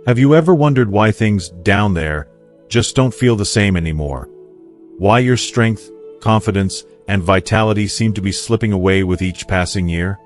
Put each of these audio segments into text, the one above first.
Have you ever wondered why things down there just don't feel the same anymore? Why your strength, confidence, and vitality seem to be slipping away with each passing year?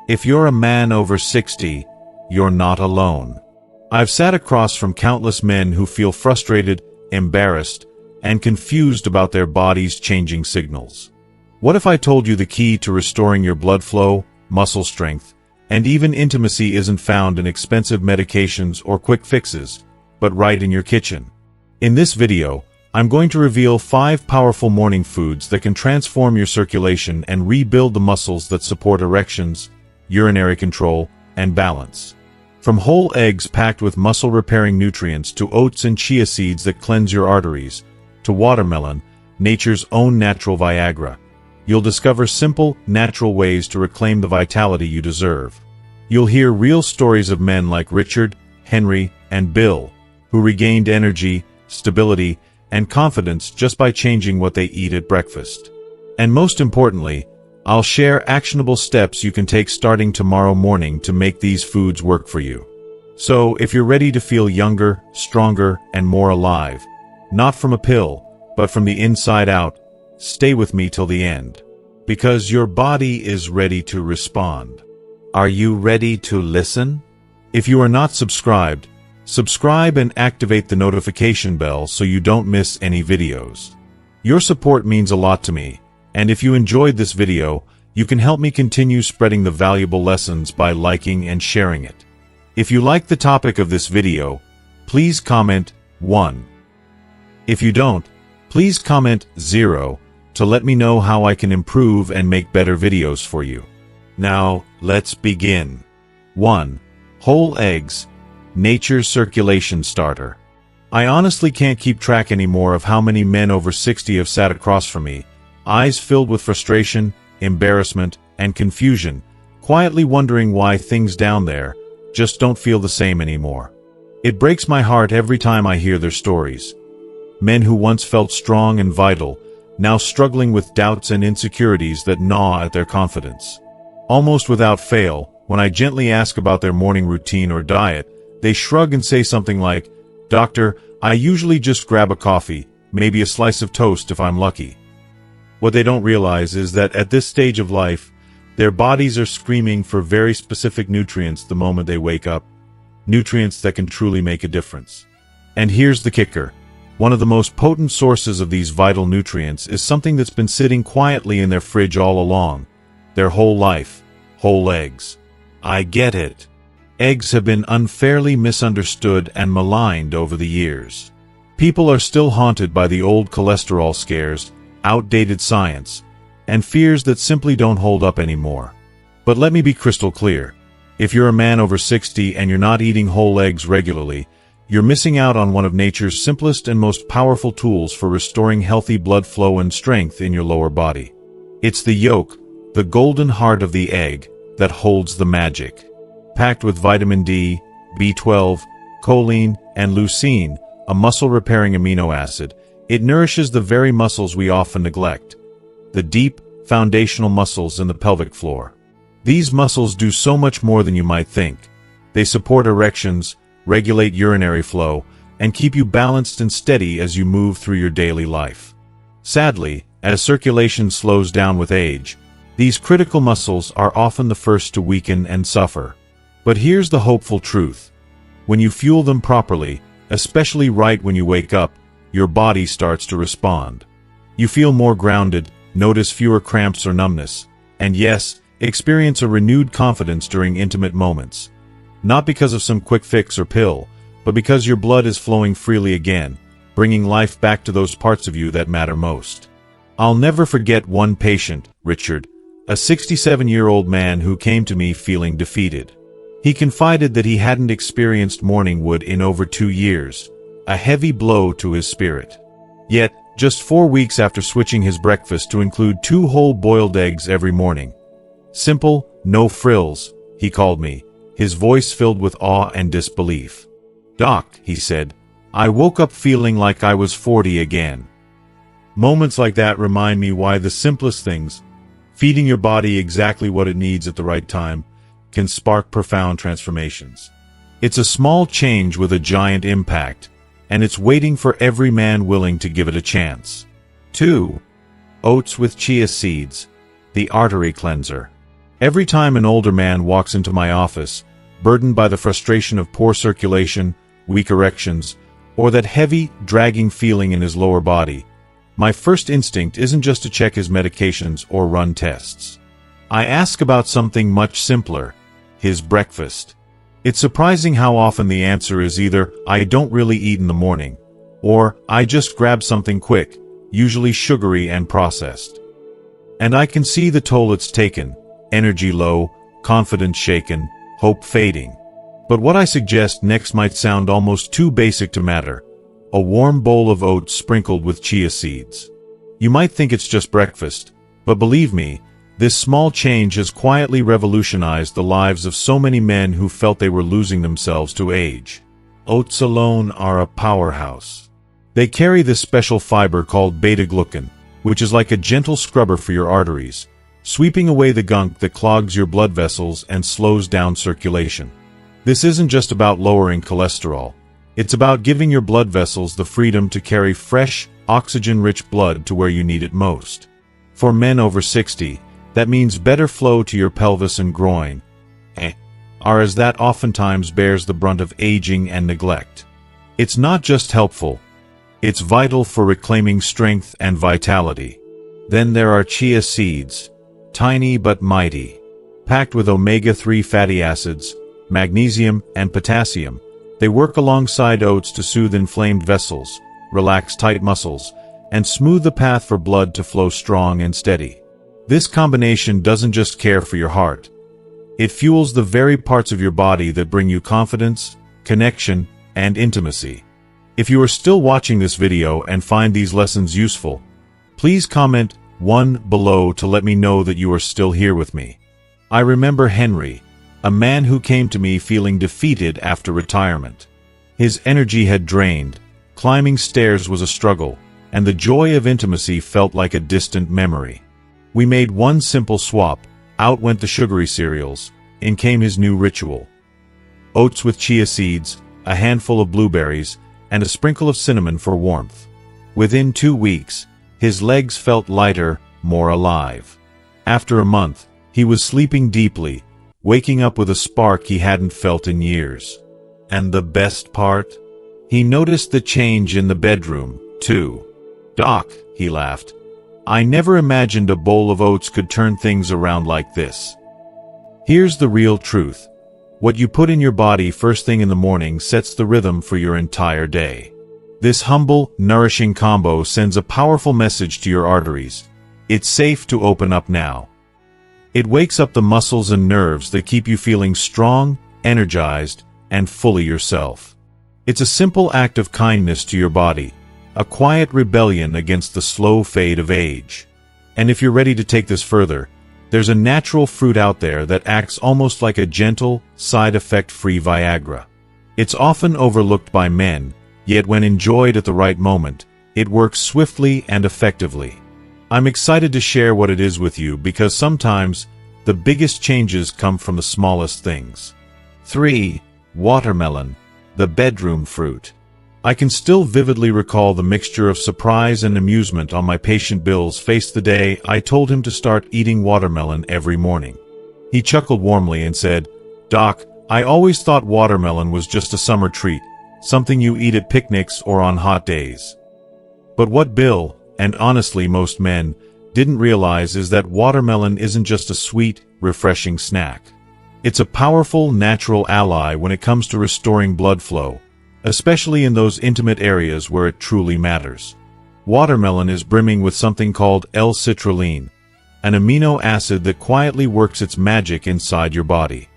If you're a man over 60, you're not alone. I've sat across from countless men who feel frustrated, embarrassed, and confused about their bodies' changing signals. What if I told you the key to restoring your blood flow, muscle strength, and even intimacy isn't found in expensive medications or quick fixes, but right in your kitchen? In this video, I'm going to reveal 5 powerful morning foods that can transform your circulation and rebuild the muscles that support erections, urinary control, and balance. From whole eggs packed with muscle-repairing nutrients to oats and chia seeds that cleanse your arteries, to watermelon, nature's own natural Viagra, you'll discover simple, natural ways to reclaim the vitality you deserve. You'll hear real stories of men like Richard, Henry, and Bill, who regained energy, stability, and confidence just by changing what they eat at breakfast. And most importantly, I'll share actionable steps you can take starting tomorrow morning to make these foods work for you. So, if you're ready to feel younger, stronger, and more alive, not from a pill, but from the inside out, stay with me till the end. Because your body is ready to respond. Are you ready to listen? If you are not subscribed, subscribe and activate the notification bell so you don't miss any videos. Your support means a lot to me, and if you enjoyed this video, you can help me continue spreading the valuable lessons by liking and sharing it. If you like the topic of this video, please comment 1. If you don't, please comment 0 to let me know how I can improve and make better videos for you. Now, let's begin. 1. Whole eggs, nature's circulation starter. I honestly can't keep track anymore of how many men over 60 have sat across from me, eyes filled with frustration, embarrassment, and confusion, quietly wondering why things down there just don't feel the same anymore. It breaks my heart every time I hear their stories. Men who once felt strong and vital, now struggling with doubts and insecurities that gnaw at their confidence. Almost without fail, when I gently ask about their morning routine or diet, they shrug and say something like, "Doctor, I usually just grab a coffee, maybe a slice of toast if I'm lucky." What they don't realize is that at this stage of life, their bodies are screaming for very specific nutrients the moment they wake up, nutrients that can truly make a difference. And here's the kicker. One of the most potent sources of these vital nutrients is something that's been sitting quietly in their fridge all along, their whole life, whole eggs. I get it. Eggs have been unfairly misunderstood and maligned over the years. People are still haunted by the old cholesterol scares, outdated science, and fears that simply don't hold up anymore. But let me be crystal clear. If you're a man over 60 and you're not eating whole eggs regularly, you're missing out on one of nature's simplest and most powerful tools for restoring healthy blood flow and strength in your lower body. It's the yolk, the golden heart of the egg, that holds the magic. Packed with vitamin D, B12, choline, and leucine, a muscle-repairing amino acid, it nourishes the very muscles we often neglect, the deep, foundational muscles in the pelvic floor. These muscles do so much more than you might think. They support erections, regulate urinary flow, and keep you balanced and steady as you move through your daily life. Sadly, as circulation slows down with age, these critical muscles are often the first to weaken and suffer. But here's the hopeful truth. When you fuel them properly, especially right when you wake up, your body starts to respond. You feel more grounded, notice fewer cramps or numbness, and yes, experience a renewed confidence during intimate moments. Not because of some quick fix or pill, but because your blood is flowing freely again, bringing life back to those parts of you that matter most. I'll never forget one patient, Richard, a 67-year-old man who came to me feeling defeated. He confided that he hadn't experienced morning wood in over 2 years, a heavy blow to his spirit. Yet, just 4 weeks after switching his breakfast to include 2 whole boiled eggs every morning. Simple, no frills, he called me, his voice filled with awe and disbelief. "Doc," he said, "I woke up feeling like I was 40 again." Moments like that remind me why the simplest things, feeding your body exactly what it needs at the right time, can spark profound transformations. It's a small change with a giant impact, and it's waiting for every man willing to give it a chance. 2. Oats with chia seeds, the artery cleanser. Every time an older man walks into my office, burdened by the frustration of poor circulation, weak erections, or that heavy, dragging feeling in his lower body, my first instinct isn't just to check his medications or run tests. I ask about something much simpler, his breakfast. It's surprising how often the answer is either, I don't really eat in the morning, or I just grab something quick, usually sugary and processed. And I can see the toll it's taken, energy low, confidence shaken, hope fading. But what I suggest next might sound almost too basic to matter. A warm bowl of oats sprinkled with chia seeds. You might think it's just breakfast, but believe me, this small change has quietly revolutionized the lives of so many men who felt they were losing themselves to age. Oats alone are a powerhouse. They carry this special fiber called beta-glucan, which is like a gentle scrubber for your arteries, sweeping away the gunk that clogs your blood vessels and slows down circulation. This isn't just about lowering cholesterol. It's about giving your blood vessels the freedom to carry fresh, oxygen-rich blood to where you need it most. For men over 60, that means better flow to your pelvis and groin, as that oftentimes bears the brunt of aging and neglect. It's not just helpful, it's vital for reclaiming strength and vitality. Then there are chia seeds, tiny but mighty. Packed with omega-3 fatty acids, magnesium, and potassium, they work alongside oats to soothe inflamed vessels, relax tight muscles, and smooth the path for blood to flow strong and steady. This combination doesn't just care for your heart. It fuels the very parts of your body that bring you confidence, connection, and intimacy. If you are still watching this video and find these lessons useful, please comment 1 below to let me know that you are still here with me. I remember Henry, a man who came to me feeling defeated after retirement. His energy had drained, climbing stairs was a struggle, and the joy of intimacy felt like a distant memory. We made one simple swap, out went the sugary cereals, in came his new ritual. Oats with chia seeds, a handful of blueberries, and a sprinkle of cinnamon for warmth. Within 2 weeks, his legs felt lighter, more alive. After a month, he was sleeping deeply, waking up with a spark he hadn't felt in years. And the best part? He noticed the change in the bedroom, too. "Doc," he laughed, "I never imagined a bowl of oats could turn things around like this." Here's the real truth. What you put in your body first thing in the morning sets the rhythm for your entire day. This humble, nourishing combo sends a powerful message to your arteries. It's safe to open up now. It wakes up the muscles and nerves that keep you feeling strong, energized, and fully yourself. It's a simple act of kindness to your body, a quiet rebellion against the slow fade of age. And if you're ready to take this further, there's a natural fruit out there that acts almost like a gentle, side-effect-free Viagra. It's often overlooked by men, yet when enjoyed at the right moment, it works swiftly and effectively. I'm excited to share what it is with you because sometimes the biggest changes come from the smallest things. 3. Watermelon, the bedroom fruit. I can still vividly recall the mixture of surprise and amusement on my patient Bill's face the day I told him to start eating watermelon every morning. He chuckled warmly and said, "Doc, I always thought watermelon was just a summer treat, something you eat at picnics or on hot days." But what Bill, and honestly most men, didn't realize is that watermelon isn't just a sweet, refreshing snack. It's a powerful, natural ally when it comes to restoring blood flow, especially in those intimate areas where it truly matters. Watermelon is brimming with something called L-citrulline, an amino acid that quietly works its magic inside your body.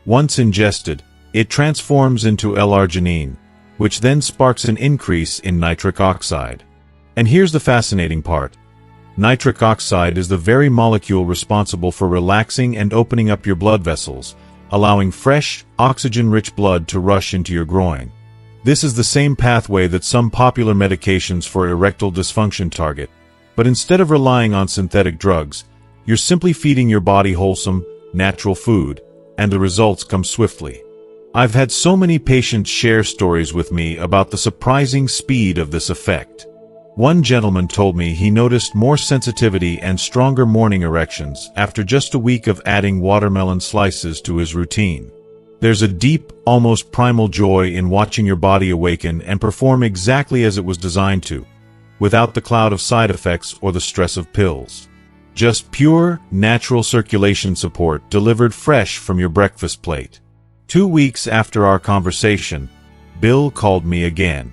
Once ingested, it transforms into L-arginine, which then sparks an increase in nitric oxide. And here's the fascinating part. Nitric oxide is the very molecule responsible for relaxing and opening up your blood vessels, allowing fresh, oxygen-rich blood to rush into your groin. This is the same pathway that some popular medications for erectile dysfunction target, but instead of relying on synthetic drugs, you're simply feeding your body wholesome, natural food, and the results come swiftly. I've had so many patients share stories with me about the surprising speed of this effect. One gentleman told me he noticed more sensitivity and stronger morning erections after just a week of adding watermelon slices to his routine. There's a deep, almost primal joy in watching your body awaken and perform exactly as it was designed to, without the cloud of side effects or the stress of pills. Just pure, natural circulation support delivered fresh from your breakfast plate. 2 weeks after our conversation, Bill called me again.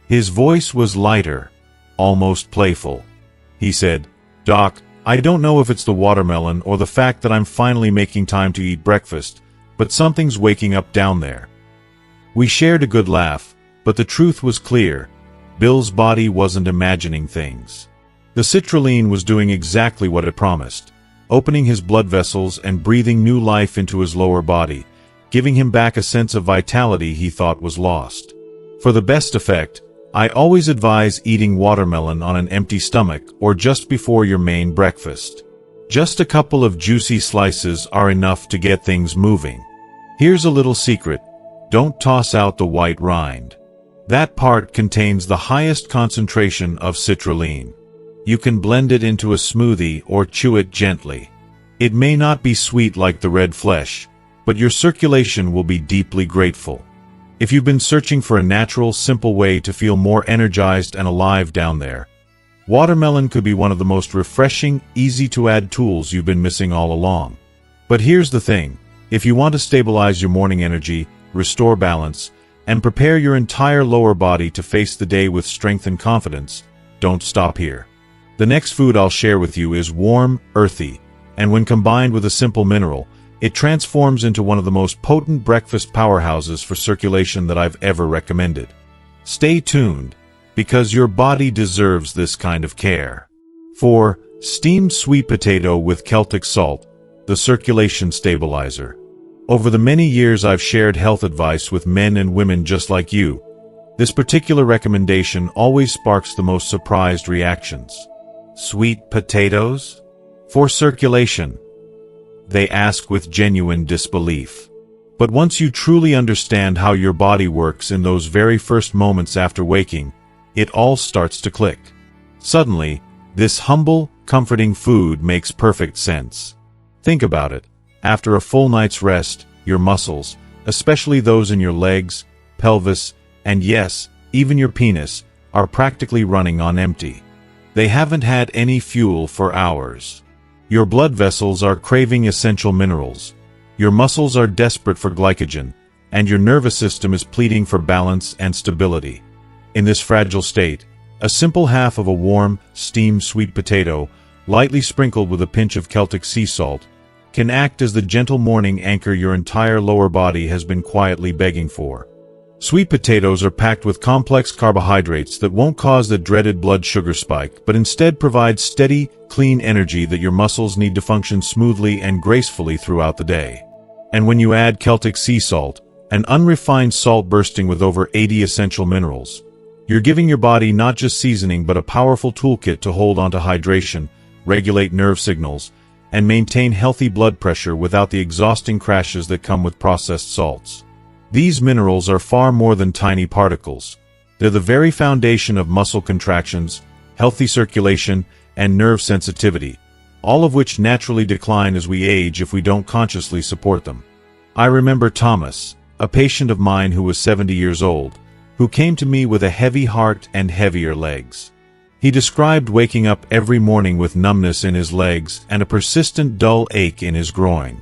His voice was lighter, almost playful. He said, "Doc, I don't know if it's the watermelon or the fact that I'm finally making time to eat breakfast, but something's waking up down there." We shared a good laugh, but the truth was clear. Bill's body wasn't imagining things. The citrulline was doing exactly what it promised, opening his blood vessels and breathing new life into his lower body, giving him back a sense of vitality he thought was lost. For the best effect, I always advise eating watermelon on an empty stomach or just before your main breakfast. Just a couple of juicy slices are enough to get things moving. Here's a little secret: don't toss out the white rind. That part contains the highest concentration of citrulline. You can blend it into a smoothie or chew it gently. It may not be sweet like the red flesh, but your circulation will be deeply grateful. If you've been searching for a natural, simple way to feel more energized and alive down there, watermelon could be one of the most refreshing, easy-to-add tools you've been missing all along. But here's the thing: if you want to stabilize your morning energy, restore balance, and prepare your entire lower body to face the day with strength and confidence, don't stop here. The next food I'll share with you is warm, earthy, and when combined with a simple mineral, it transforms into one of the most potent breakfast powerhouses for circulation that I've ever recommended. Stay tuned, because your body deserves this kind of care. For steamed sweet potato with Celtic salt, the circulation stabilizer. Over the many years I've shared health advice with men and women just like you, this particular recommendation always sparks the most surprised reactions. Sweet potatoes? For circulation? They ask with genuine disbelief. But once you truly understand how your body works in those very first moments after waking, it all starts to click. Suddenly, this humble, comforting food makes perfect sense. Think about it. After a full night's rest, your muscles, especially those in your legs, pelvis, and yes, even your penis, are practically running on empty. They haven't had any fuel for hours. Your blood vessels are craving essential minerals. Your muscles are desperate for glycogen, and your nervous system is pleading for balance and stability. In this fragile state, a simple half of a warm, steamed sweet potato, lightly sprinkled with a pinch of Celtic sea salt, can act as the gentle morning anchor your entire lower body has been quietly begging for. Sweet potatoes are packed with complex carbohydrates that won't cause the dreaded blood sugar spike, but instead provide steady, clean energy that your muscles need to function smoothly and gracefully throughout the day. And when you add Celtic sea salt, an unrefined salt bursting with over 80 essential minerals, you're giving your body not just seasoning but a powerful toolkit to hold onto hydration, regulate nerve signals, and maintain healthy blood pressure without the exhausting crashes that come with processed salts. These minerals are far more than tiny particles. They're the very foundation of muscle contractions, healthy circulation, and nerve sensitivity, all of which naturally decline as we age if we don't consciously support them. I remember Thomas, a patient of mine who was 70 years old, who came to me with a heavy heart and heavier legs. He described waking up every morning with numbness in his legs and a persistent dull ache in his groin.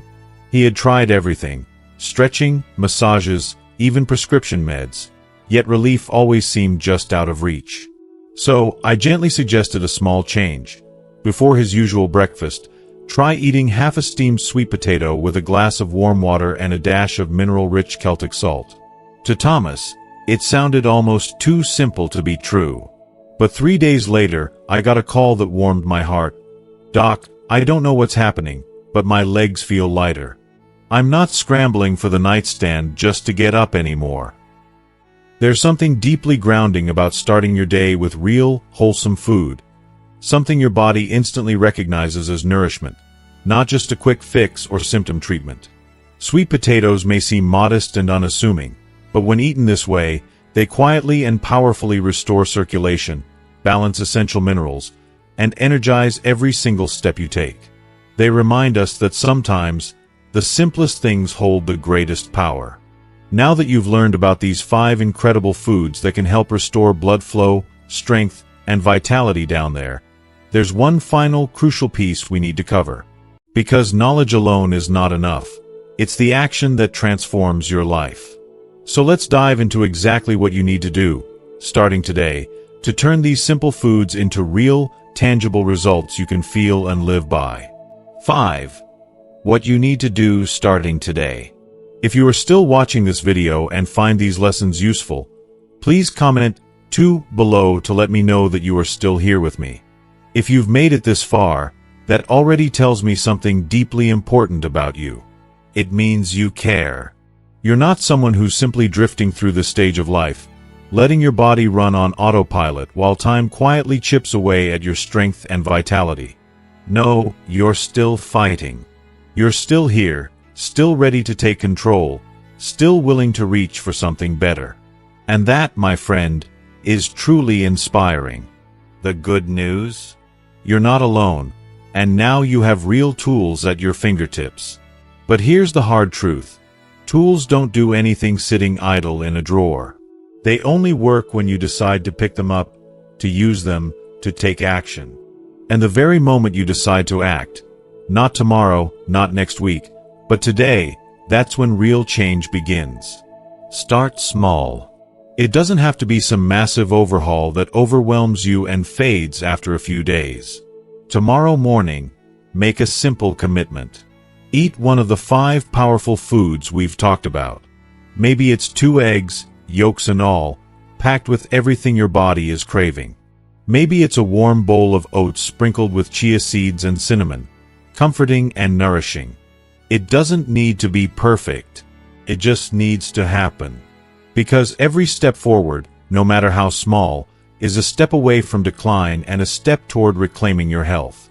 He had tried everything: stretching, massages, even prescription meds, yet relief always seemed just out of reach. So, I gently suggested a small change. Before his usual breakfast, try eating half a steamed sweet potato with a glass of warm water and a dash of mineral-rich Celtic salt. To Thomas, it sounded almost too simple to be true. But 3 days later, I got a call that warmed my heart. "Doc, I don't know what's happening, but my legs feel lighter. I'm not scrambling for the nightstand just to get up anymore." There's something deeply grounding about starting your day with real, wholesome food, something your body instantly recognizes as nourishment, not just a quick fix or symptom treatment. Sweet potatoes may seem modest and unassuming, but when eaten this way, they quietly and powerfully restore circulation, balance essential minerals, and energize every single step you take. They remind us that sometimes, the simplest things hold the greatest power. Now that you've learned about these 5 incredible foods that can help restore blood flow, strength, and vitality down there, there's one final crucial piece we need to cover. Because knowledge alone is not enough. It's the action that transforms your life. So let's dive into exactly what you need to do, starting today, to turn these simple foods into real, tangible results you can feel and live by. 5. What you need to do starting today. If you are still watching this video and find these lessons useful, please comment 2 below to let me know that you are still here with me. If you've made it this far, that already tells me something deeply important about you. It means you care. You're not someone who's simply drifting through this stage of life, letting your body run on autopilot while time quietly chips away at your strength and vitality. No, you're still fighting. You're still here, still ready to take control, still willing to reach for something better. And that, my friend, is truly inspiring. The good news? You're not alone, and now you have real tools at your fingertips. But here's the hard truth. Tools don't do anything sitting idle in a drawer. They only work when you decide to pick them up, to use them, to take action. And the very moment you decide to act, not tomorrow, not next week, but today, that's when real change begins. Start small. It doesn't have to be some massive overhaul that overwhelms you and fades after a few days. Tomorrow morning, make a simple commitment. Eat one of the 5 powerful foods we've talked about. Maybe it's 2 eggs, yolks and all, packed with everything your body is craving. Maybe it's a warm bowl of oats sprinkled with chia seeds and cinnamon, comforting and nourishing. It doesn't need to be perfect. It just needs to happen. Because every step forward, no matter how small, is a step away from decline and a step toward reclaiming your health.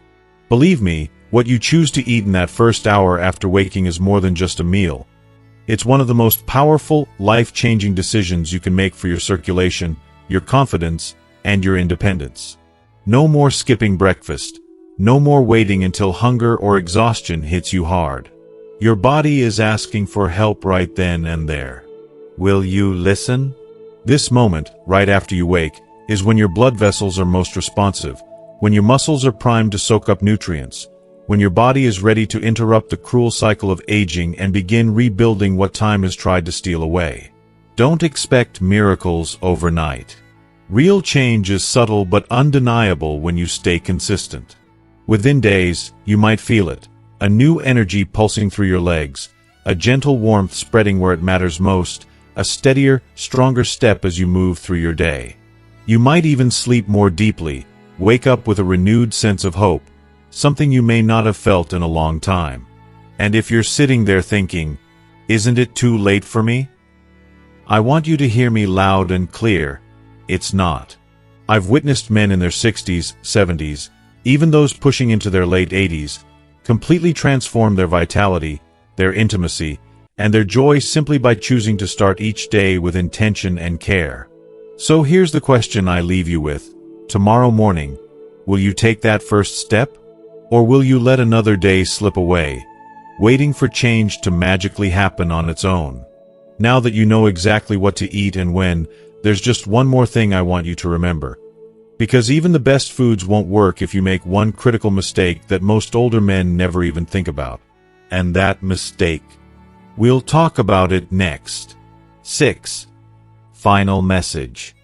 Believe me, what you choose to eat in that first hour after waking is more than just a meal. It's one of the most powerful, life-changing decisions you can make for your circulation, your confidence, and your independence. No more skipping breakfast. No more waiting until hunger or exhaustion hits you hard. Your body is asking for help right then and there. Will you listen? This moment, right after you wake, is when your blood vessels are most responsive, when your muscles are primed to soak up nutrients, when your body is ready to interrupt the cruel cycle of aging and begin rebuilding what time has tried to steal away. Don't expect miracles overnight. Real change is subtle but undeniable when you stay consistent. Within days, you might feel it, a new energy pulsing through your legs, a gentle warmth spreading where it matters most, a steadier, stronger step as you move through your day. You might even sleep more deeply, wake up with a renewed sense of hope, something you may not have felt in a long time. And if you're sitting there thinking, isn't it too late for me? I want you to hear me loud and clear. It's not. I've witnessed men in their 60s, 70s, even those pushing into their late 80s, completely transform their vitality, their intimacy, and their joy simply by choosing to start each day with intention and care. So here's the question I leave you with. Tomorrow morning, will you take that first step? Or will you let another day slip away, waiting for change to magically happen on its own? Now that you know exactly what to eat and when, there's just one more thing I want you to remember. Because even the best foods won't work if you make one critical mistake that most older men never even think about. And that mistake. We'll talk about it next. 6. Final message.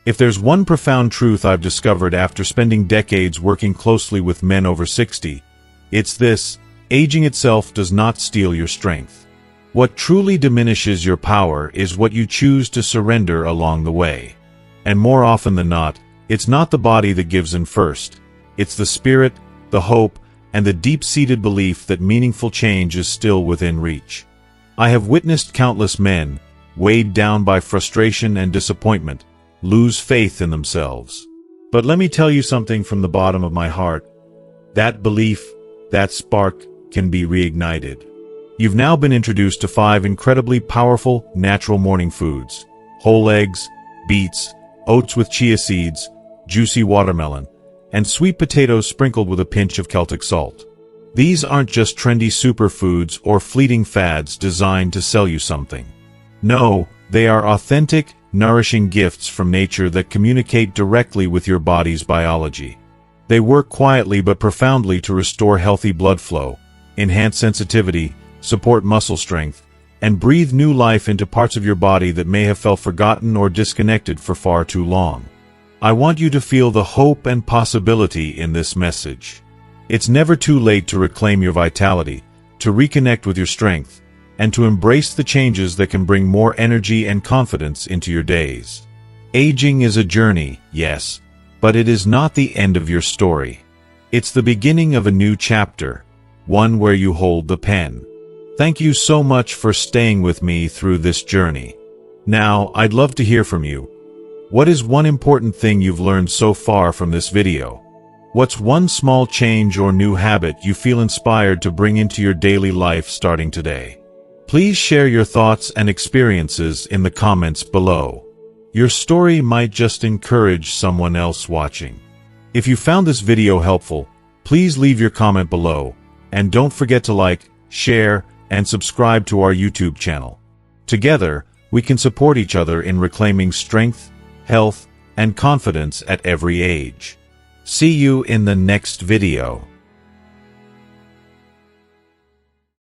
If there's one profound truth I've discovered after spending decades working closely with men over 60, it's this: aging itself does not steal your strength. What truly diminishes your power is what you choose to surrender along the way. And more often than not, it's not the body that gives in first. It's the spirit, the hope, and the deep-seated belief that meaningful change is still within reach. I have witnessed countless men, weighed down by frustration and disappointment, lose faith in themselves. But let me tell you something from the bottom of my heart. That belief, that spark, can be reignited. You've now been introduced to 5 incredibly powerful, natural morning foods: whole eggs, beets, oats with chia seeds, juicy watermelon, and sweet potatoes sprinkled with a pinch of Celtic salt. These aren't just trendy superfoods or fleeting fads designed to sell you something. No, they are authentic, nourishing gifts from nature that communicate directly with your body's biology. They work quietly but profoundly to restore healthy blood flow, enhance sensitivity, support muscle strength, and breathe new life into parts of your body that may have felt forgotten or disconnected for far too long. I want you to feel the hope and possibility in this message. It's never too late to reclaim your vitality, to reconnect with your strength, and to embrace the changes that can bring more energy and confidence into your days. Aging is a journey, yes, but it is not the end of your story. It's the beginning of a new chapter, one where you hold the pen. Thank you so much for staying with me through this journey. Now, I'd love to hear from you. What is one important thing you've learned so far from this video? What's one small change or new habit you feel inspired to bring into your daily life starting today? Please share your thoughts and experiences in the comments below. Your story might just encourage someone else watching. If you found this video helpful, please leave your comment below, and don't forget to like, share, and subscribe to our YouTube channel. Together, we can support each other in reclaiming strength, health, and confidence at every age. See you in the next video.